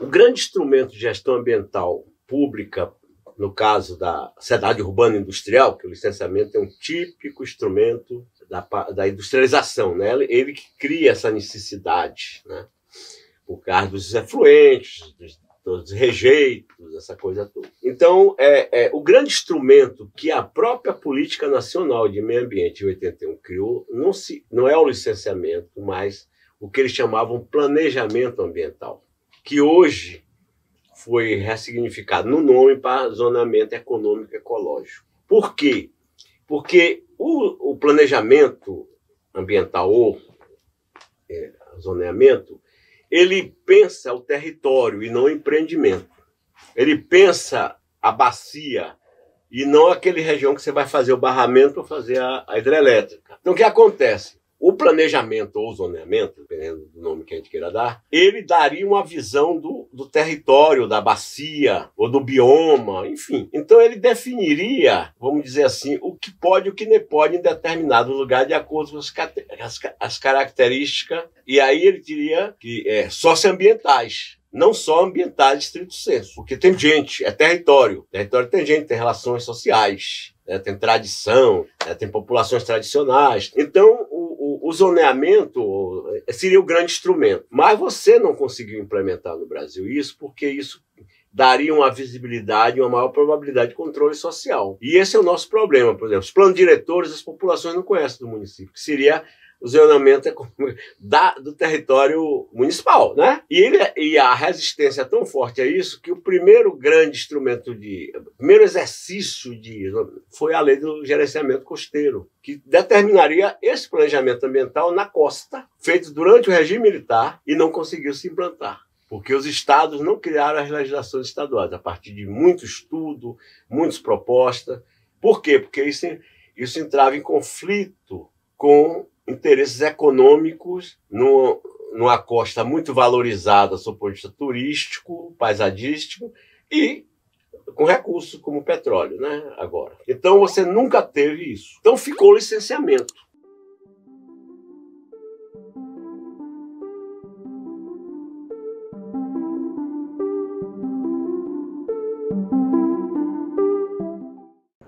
O grande instrumento de gestão ambiental pública, no caso da cidade urbana industrial, que o licenciamento é um típico instrumento da industrialização, né? Ele que cria essa necessidade, né? Por causa dos efluentes, dos rejeitos, essa coisa toda. Então, o grande instrumento que a própria Política Nacional de Meio Ambiente de 81 criou não é o licenciamento, mas o que eles chamavam planejamento ambiental, que hoje foi ressignificado no nome para zonamento econômico ecológico. Por quê? Porque o planejamento ambiental ou zoneamento, ele pensa o território e não o empreendimento. Ele pensa a bacia e não aquela região que você vai fazer o barramento para fazer a hidrelétrica. Então, o que acontece? O planejamento ou zoneamento, dependendo do nome que a gente queira dar, ele daria uma visão do território, da bacia ou do bioma, enfim. Então ele definiria, vamos dizer assim, o que pode e o que não pode em determinado lugar de acordo com as características. E aí ele diria que socioambientais, não só ambientais estrito sensu, porque tem gente, é território. Território tem gente, tem relações sociais, tem tradição, tem populações tradicionais. Então, o zoneamento seria o grande instrumento. Mas você não conseguiu implementar no Brasil isso, porque isso daria uma visibilidade e uma maior probabilidade de controle social. E esse é o nosso problema. Por exemplo, os planos diretores as populações não conhecem do município, que seria o zoneamento do território municipal, né? E a resistência é tão forte a isso que o primeiro grande instrumento o primeiro exercício foi a lei do gerenciamento costeiro, que determinaria esse planejamento ambiental na costa, feito durante o regime militar e não conseguiu se implantar. Porque os estados não criaram as legislações estaduais, a partir de muito estudo, muitas propostas. Por quê? Porque isso entrava em conflito com interesses econômicos numa costa muito valorizada sob o ponto de vista turístico, paisagístico e com recursos como petróleo, né? Agora. Então você nunca teve isso. Então ficou o licenciamento.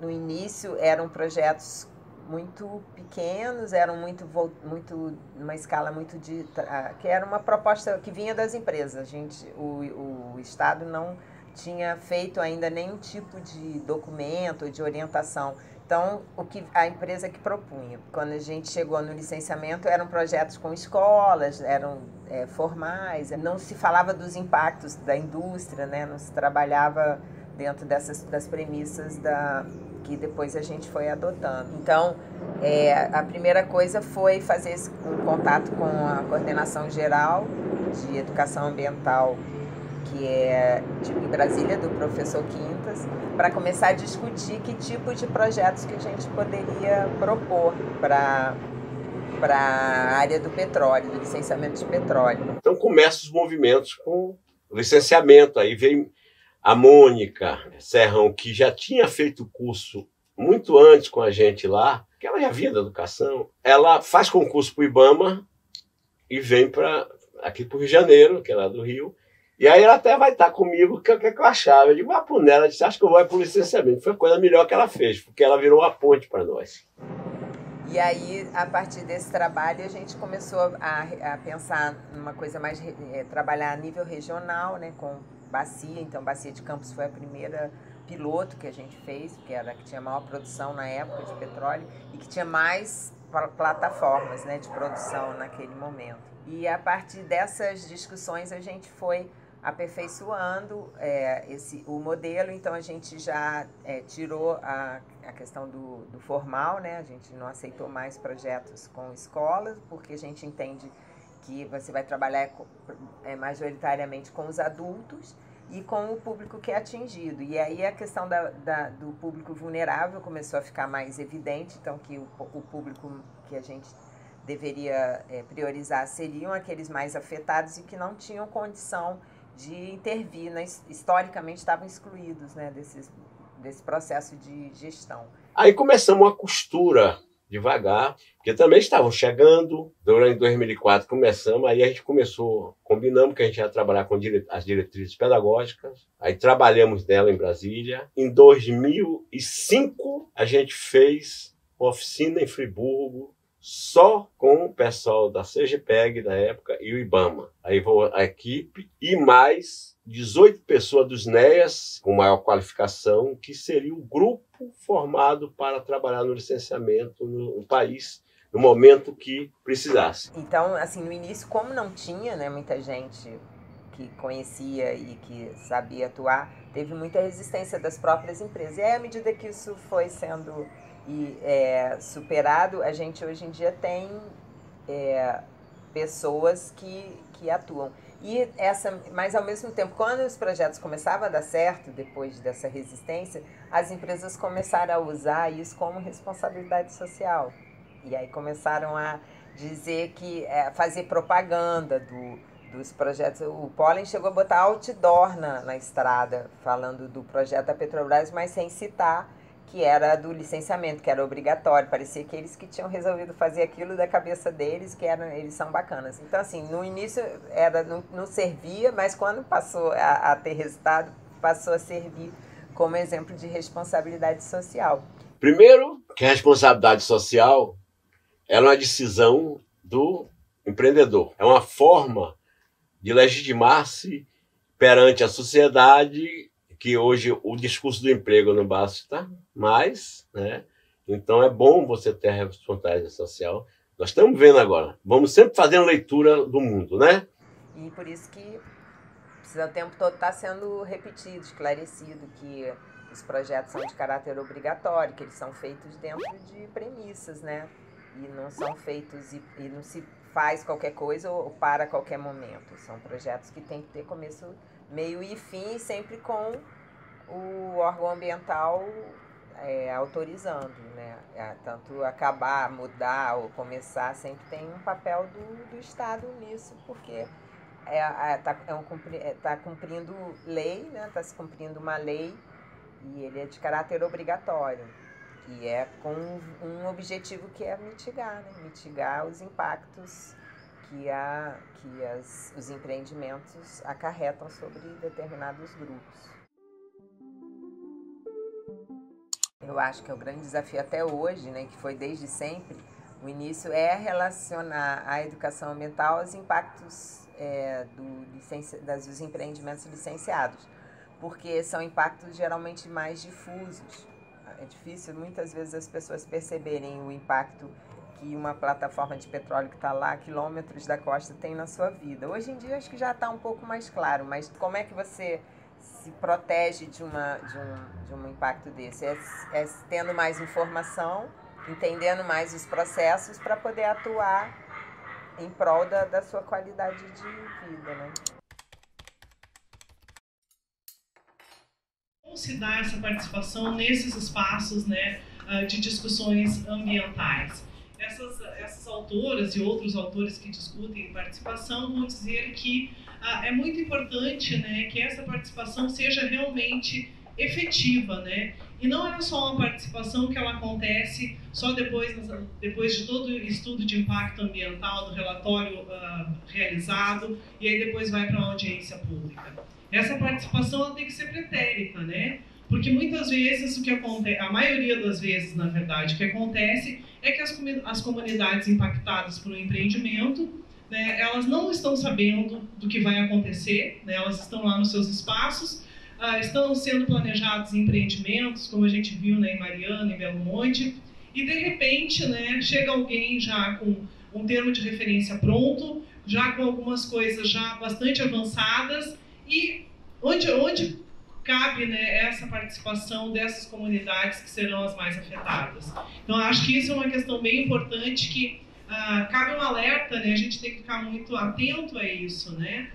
No início eram projetos muito pequenos, eram muito numa escala muito que era uma proposta que vinha das empresas. O Estado não tinha feito ainda nenhum tipo de documento, de orientação. Então, a empresa que propunha. Quando a gente chegou no licenciamento, eram projetos com escolas, eram formais, não se falava dos impactos da indústria, né? Não se trabalhava dentro das premissas que depois a gente foi adotando. Então, a primeira coisa foi fazer um contato com a Coordenação Geral de Educação Ambiental, que é em Brasília, do professor Quintas, para começar a discutir que tipo de projetos que a gente poderia propor para a área do petróleo, do licenciamento de petróleo. Então começam os movimentos com o licenciamento. Aí veio a Mônica Serrão, que já tinha feito o curso muito antes com a gente lá, que ela já vinha da educação. Ela faz concurso para o IBAMA e vem aqui para o Rio de Janeiro, que é lá do Rio. E aí ela até vai estar comigo, o que eu achava. Eu digo, vá por nela, ela disse, acho que eu vou para o licenciamento. Foi a coisa melhor que ela fez, porque ela virou uma ponte para nós. E aí, a partir desse trabalho, a gente começou a pensar numa coisa mais, trabalhar a nível regional, né, com bacia. Então, Bacia de Campos foi a primeira piloto que a gente fez, que tinha maior produção na época de petróleo e que tinha mais plataformas, né, de produção naquele momento. E a partir dessas discussões, a gente foi aperfeiçoando o modelo. Então a gente já tirou a questão do formal, né? A gente não aceitou mais projetos com escolas, porque a gente entende que você vai trabalhar majoritariamente com os adultos e com o público que é atingido. E aí a questão do público vulnerável começou a ficar mais evidente, então que o público que a gente deveria priorizar seriam aqueles mais afetados e que não tinham condição de intervir, né? Historicamente estavam excluídos, né, desse processo de gestão. Aí começamos uma costura devagar, porque também estavam chegando. Durante 2004 começamos, aí a gente combinamos que a gente ia trabalhar com as diretrizes pedagógicas, aí trabalhamos nela em Brasília. Em 2005 a gente fez uma oficina em Friburgo, só com o pessoal da CGPEG da época e o IBAMA. Aí a equipe e mais 18 pessoas dos NEAs com maior qualificação, que seria o grupo formado para trabalhar no licenciamento no país, no momento que precisasse. Então, assim, no início, como não tinha, né, muita gente que conhecia e que sabia atuar, teve muita resistência das próprias empresas. E aí, à medida que isso foi sendo superado, a gente hoje em dia tem pessoas que atuam. Mas ao mesmo tempo, quando os projetos começavam a dar certo, depois dessa resistência, as empresas começaram a usar isso como responsabilidade social. E aí começaram a dizer que fazer propaganda dos projetos. O Pólen chegou a botar outdoor na estrada, falando do projeto da Petrobras, mas sem citar que era do licenciamento, que era obrigatório. Parecia que eles que tinham resolvido fazer aquilo da cabeça deles, que eles são bacanas. Então, assim, no início não servia, mas quando passou a ter resultado, passou a servir como exemplo de responsabilidade social. Primeiro, que a responsabilidade social é uma decisão do empreendedor. É uma forma de legitimar-se perante a sociedade, que hoje o discurso do emprego não basta mais, né? Então é bom você ter a responsabilidade social. Nós estamos vendo agora, vamos sempre fazendo leitura do mundo, né? E por isso que precisa o tempo todo estar sendo repetido, esclarecido, que os projetos são de caráter obrigatório, que eles são feitos dentro de premissas, né? E não são feitos e não se faz qualquer coisa ou para qualquer momento. São projetos que têm que ter começo, meio e fim, sempre com o órgão ambiental autorizando, né? Tanto acabar, mudar ou começar, sempre tem um papel do Estado nisso, porque está cumprindo lei, né? Está se cumprindo uma lei e ele é de caráter obrigatório. E é com um objetivo que é mitigar, né? Mitigar os impactos que os empreendimentos acarretam sobre determinados grupos. Eu acho que é o grande desafio até hoje, né, que foi desde sempre, o início é relacionar a educação ambiental aos impactos dos empreendimentos licenciados, porque são impactos geralmente mais difusos. É difícil muitas vezes as pessoas perceberem o impacto que uma plataforma de petróleo que está lá a quilômetros da costa tem na sua vida. Hoje em dia acho que já está um pouco mais claro, mas como é que você se protege de um impacto desse? É tendo mais informação, entendendo mais os processos para poder atuar em prol da sua qualidade de vida, né? Como se dá essa participação nesses espaços, né, de discussões ambientais? Essas autoras e outros autores que discutem participação vão dizer que é muito importante, né, que essa participação seja realmente efetiva, né? E não é só uma participação que ela acontece só depois de todo o estudo de impacto ambiental do relatório realizado e aí depois vai para uma audiência pública. Essa participação ela tem que ser pretérita, né? Porque muitas vezes o que acontece, a maioria das vezes, na verdade, o que acontece é que as comunidades impactadas por um empreendimento, né, elas não estão sabendo do que vai acontecer, né, elas estão lá nos seus espaços, estão sendo planejados empreendimentos, como a gente viu, né, em Mariana, em Belo Monte, e de repente, né, chega alguém já com um termo de referência pronto, já com algumas coisas já bastante avançadas, e onde cabe, né, essa participação dessas comunidades que serão as mais afetadas. Então, acho que isso é uma questão bem importante que cabe um alerta, né, a gente tem que ficar muito atento a isso, né?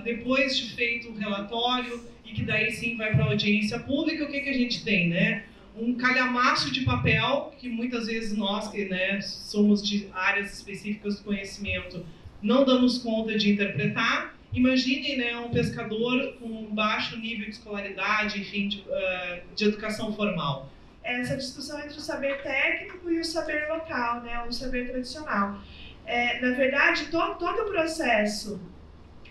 Depois de feito o relatório e que daí sim vai para a audiência pública, o que a gente tem, né? Um calhamaço de papel que muitas vezes nós, que, né, somos de áreas específicas do conhecimento, não damos conta de interpretar. Imaginem, né, um pescador com um baixo nível de escolaridade, enfim, de educação formal. essa discussão entre o saber técnico e o saber local, né, o saber tradicional. Na verdade, todo o processo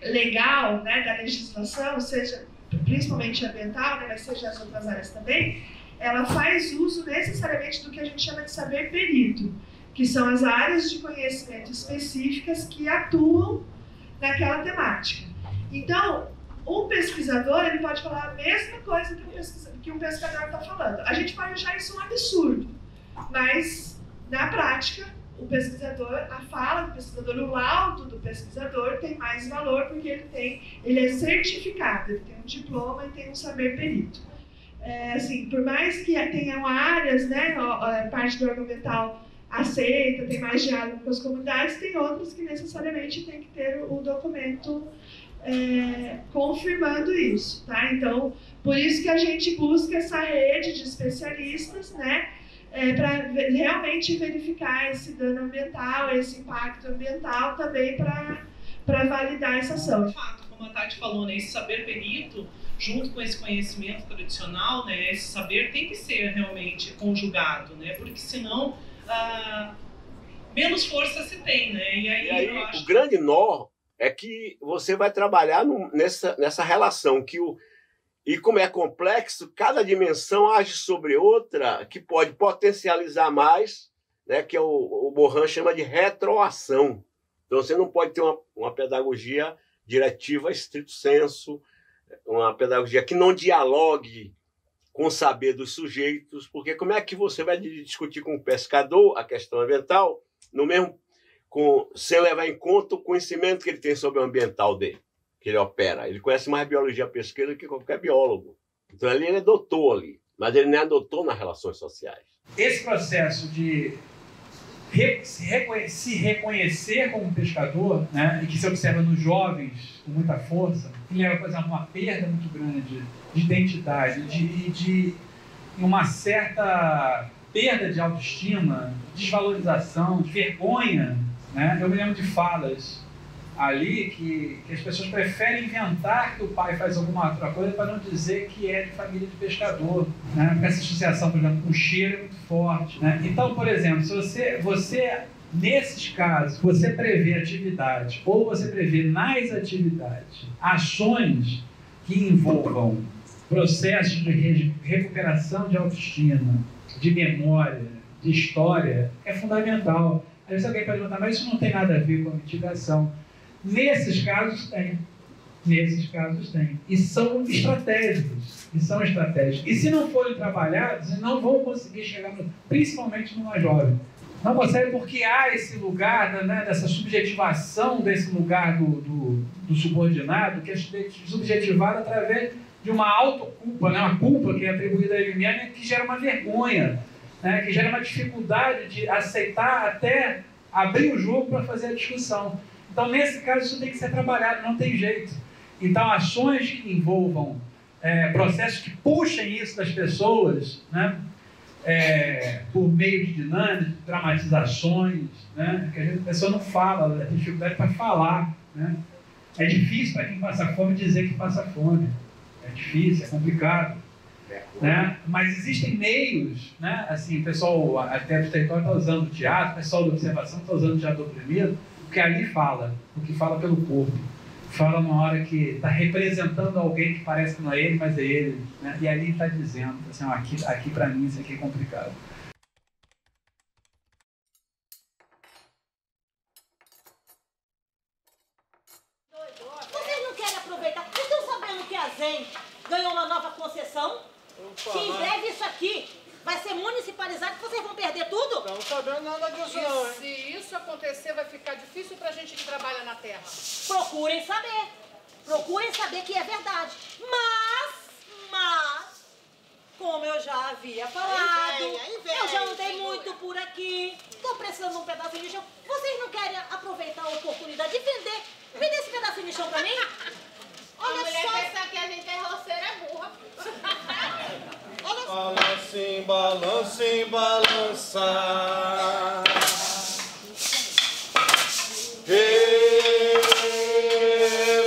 legal, né, da legislação, seja principalmente ambiental, né, mas seja as outras áreas também, ela faz uso necessariamente do que a gente chama de saber perito, que são as áreas de conhecimento específicas que atuam naquela temática. Então, um pesquisador, ele pode falar a mesma coisa que um pescador está falando. A gente pode achar isso um absurdo, mas, na prática, o pesquisador, a fala do pesquisador, o laudo do pesquisador tem mais valor porque ele é certificado, ele tem um diploma e tem um saber perito. Assim, por mais que tenham áreas, né, parte do órgão ambiental aceita, tem mais diálogo com as comunidades, tem outras que necessariamente tem que ter o documento confirmando isso, tá? Então, por isso que a gente busca essa rede de especialistas, né, para realmente verificar esse dano ambiental, esse impacto ambiental também para validar essa ação. De fato, como a Tati falou, né, esse saber perito, junto com esse conhecimento tradicional, né, esse saber tem que ser realmente conjugado, né, porque senão menos força se tem, né? E aí eu acho o grande nó é que você vai trabalhar nessa relação e como é complexo, cada dimensão age sobre outra que pode potencializar mais, né, que o Morin chama de retroação. Então você não pode ter uma pedagogia diretiva estrito sensu, uma pedagogia que não dialogue com o saber dos sujeitos, porque como é que você vai discutir com o pescador a questão ambiental, sem levar em conta o conhecimento que ele tem sobre o ambiental dele, que ele opera. Ele conhece mais biologia pesqueira do que qualquer biólogo. Então ali ele é doutor ali, mas ele não é doutor nas relações sociais. Esse processo de se reconhecer como pescador, né, e que se observa nos jovens com muita força, que leva, por exemplo, a uma perda muito grande de identidade, de uma certa perda de autoestima, desvalorização, de vergonha, né? Eu me lembro de falas ali que as pessoas preferem inventar que o pai faz alguma outra coisa para não dizer que é de família de pescador, né? Porque essa associação, por exemplo, com o cheiro é muito forte, né? Então, por exemplo, se você nesses casos, você prevê atividades ou você prevê nas atividades ações que envolvam processos de recuperação de autoestima, de memória, de história, é fundamental. Às vezes alguém pode perguntar, mas isso não tem nada a ver com a mitigação. Nesses casos tem. Nesses casos tem. E são estratégicos. E se não forem trabalhados, não vão conseguir chegar, principalmente no mais jovem. Não consegue porque há esse lugar, né, dessa subjetivação desse lugar do subordinado, que é subjetivado através de uma autoculpa, né, uma culpa que é atribuída a ele mesmo, que gera uma vergonha, né, que gera uma dificuldade de aceitar até abrir o jogo para fazer a discussão. Então, nesse caso, isso tem que ser trabalhado, não tem jeito. Então, ações que envolvam processos que puxem isso das pessoas, né, por meio de dinâmicas, de dramatizações, né, que a pessoa não fala, tem dificuldade para falar. Né? É difícil para quem passa fome dizer que passa fome. É difícil, é complicado. Né? Mas existem meios, né? Assim, o pessoal até do território está usando o teatro, o pessoal da observação está usando o teatro oprimido, porque ali fala, o que fala pelo corpo. Fala numa hora que está representando alguém que parece que não é ele, mas é ele. Né? E ali está dizendo, assim, ó, aqui para mim isso aqui é complicado. Vocês não querem aproveitar? Vocês estão sabendo que a ZEM ganhou uma nova concessão? Que em breve isso aqui vai ser municipalizado e vocês vão perder tudo? Não sabendo nada disso não, hein? Se isso acontecer, vai ficar difícil pra gente que trabalha na terra. Procurem saber. Procurem saber que é verdade. Mas, como eu já havia falado, eu já andei muito por aqui, estou precisando de um pedacinho de chão. Vocês não querem aproveitar a oportunidade de vender esse pedacinho de chão pra mim? Olha a mulher só. pensar que a gente é roceira, é burra. Olha só. Balance, balance, balança.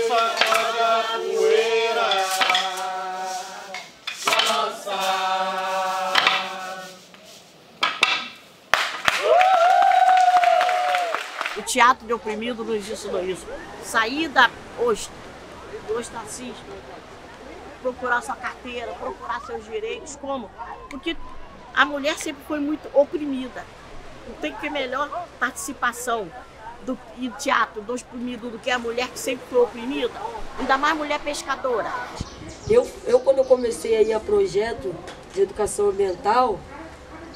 Sacode a poeira. Balança. teatro de oprimido nos ensinou isso. Sair do ostracismo, procurar sua carteira, procurar seus direitos. Como? Porque a mulher sempre foi muito oprimida. Não tem que ter melhor participação e teatro do oprimido do que a mulher que sempre foi oprimida, ainda mais mulher pescadora. Quando eu comecei a ir a projeto de educação ambiental,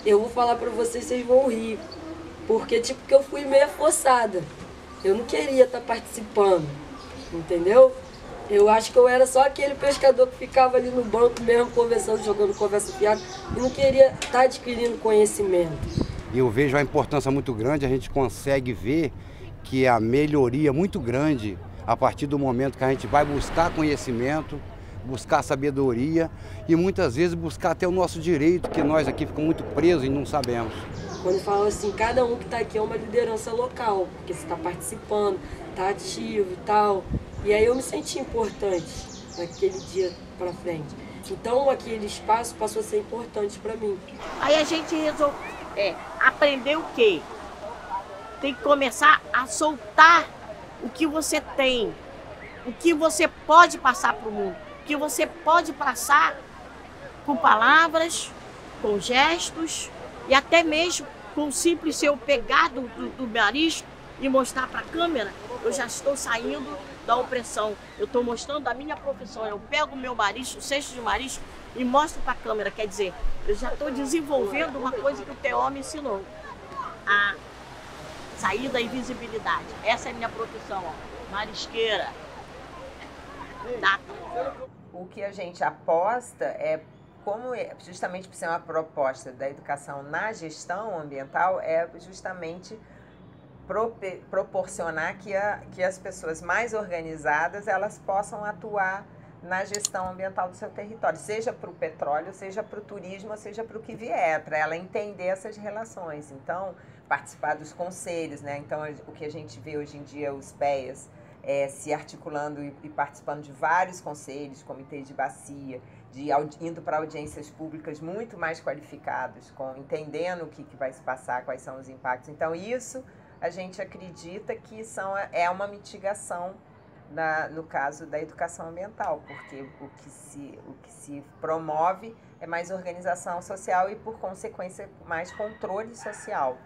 eu vou falar para vocês vão rir, porque tipo que eu fui meio forçada. Eu não queria estar participando, entendeu? Eu acho que eu era só aquele pescador que ficava ali no banco mesmo conversando, jogando conversa fiada e não queria estar adquirindo conhecimento. Eu vejo a importância muito grande, a gente consegue ver que a melhoria muito grande a partir do momento que a gente vai buscar conhecimento, buscar sabedoria e muitas vezes buscar até o nosso direito, que nós aqui ficamos muito presos e não sabemos. Quando falo assim, cada um que está aqui é uma liderança local, porque você está participando, está ativo e tal. E aí eu me senti importante naquele dia para frente. Então aquele espaço passou a ser importante para mim. Aí a gente resolveu aprender o quê? Tem que começar a soltar o que você tem, o que você pode passar para o mundo, o que você pode passar com palavras, com gestos e até mesmo com o simples eu pegar do marisco e mostrar para a câmera, eu já estou saindo da opressão. Eu estou mostrando a minha profissão, eu pego o meu marisco, o cesto de marisco e mostro para a câmera, quer dizer, eu já estou desenvolvendo uma coisa que o Teó me ensinou. A sair da invisibilidade. Essa é a minha profissão, ó. Marisqueira. Tá? O que a gente aposta é como, justamente por ser uma proposta da educação na gestão ambiental, é justamente proporcionar que as pessoas mais organizadas elas possam atuar na gestão ambiental do seu território, seja para o petróleo, seja para o turismo, seja para o que vier, para ela entender essas relações. Então, participar dos conselhos, né? Então, o que a gente vê hoje em dia, os PEAs se articulando e participando de vários conselhos, comitês de bacia, indo para audiências públicas muito mais qualificados, entendendo o que vai se passar, quais são os impactos. Então, isso a gente acredita que é uma mitigação no caso da educação ambiental, porque o que se promove é mais organização social e, por consequência, mais controle social.